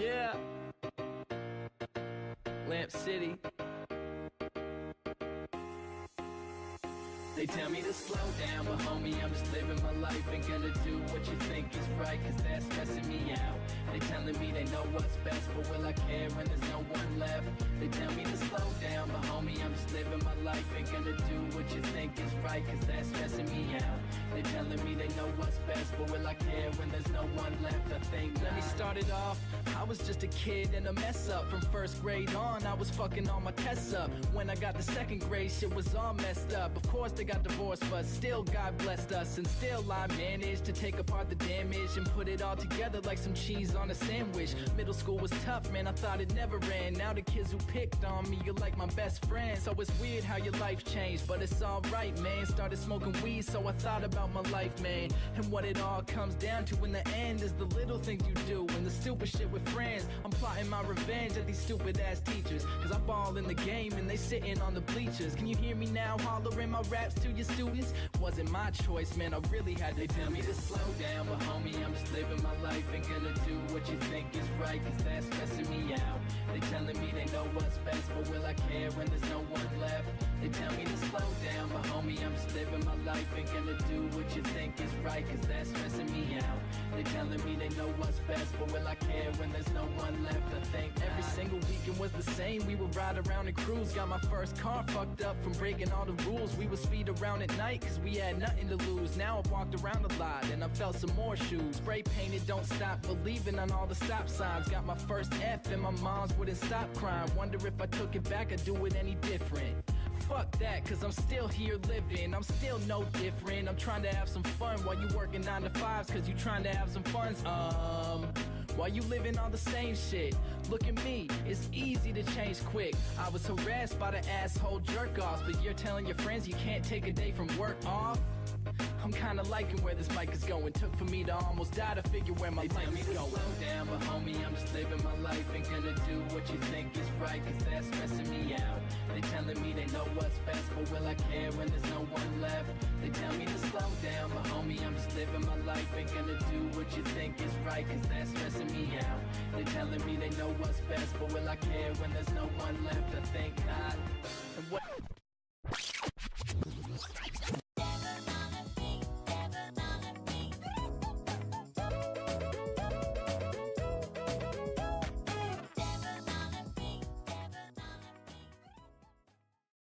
Yeah. Lamp City. They tell me to slow down, but homie, I'm just living my life. Ain't gonna do what you think is right, cause that's stressing me out. They telling me they know what's best, but will I care when there's no one left? They tell me to slow down, but homie, I'm just living my life. Ain't gonna do what you think is right, cause that's stressing me out. They telling me they know what's best, but will I care when there's no one left? I think not. Let me start it off, I was just a kid and a mess up. From first grade on, I was fucking all my tests up. When I got to second grade, shit was all messed up. Of course they got divorced, but still God blessed us. And still I managed to take apart the damage and put it all together like some cheese on a sandwich. Middle school was tough, man, I thought it never ran. Now the kids who picked on me, you're like my best friend. So it's weird how your life changed, but it's alright, man. Started smoking weed, so I thought about my life, man. And what it all comes down to in the end is the little things you do and the stupid shit with friends. I'm plotting my revenge at these stupid ass teachers, cause I ball in the game and they sitting on the bleachers. Can you hear me now hollering my raps to your students? Wasn't my choice, man, I really had to. They tell me to slow down, but homie, I'm just living my life. Ain't gonna do what you think is right, cause that's stressing me out. They telling me they know what's best, but will I care when there's no one left? They tell me to slow down, but homie, I'm just living my life. Ain't gonna do what you think is right, cause that's stressing me out. They telling me they know what's best, but will I care when there's no one left? I think every single weekend was the same. We would ride around and cruise. Got my first car fucked up from breaking all the rules. We would speed around at night cause we had nothing to lose. Now I walked around a lot and I felt some more shoes. Spray painted, don't stop believing on all the stop signs. Got my first F and my mom's wouldn't stop crying. Wonder if I took it back I'd do it any different. Fuck that, cause I'm still here living. I'm still no different. I'm trying to have some fun while you working 9 to 5s, cause you trying to have some funds. While you living on the same shit. Look at me, it's easy to change quick. I was harassed by the asshole jerk-offs, but you're telling your friends you can't take a day from work off? I'm kinda liking where this mic is going. Took for me to almost die to figure where my life is going. Slow down, but homie, I'm just living my life. Ain't gonna do what you think is right, cause that's stressing me out. They telling me they know what's best, but will I care when there's no one left? They tell me to slow down, but homie, I'm just living my life. Ain't gonna do what you think is right, cause that's stressing me out. They telling me they know what's best, but will I care when there's no one left? I think not.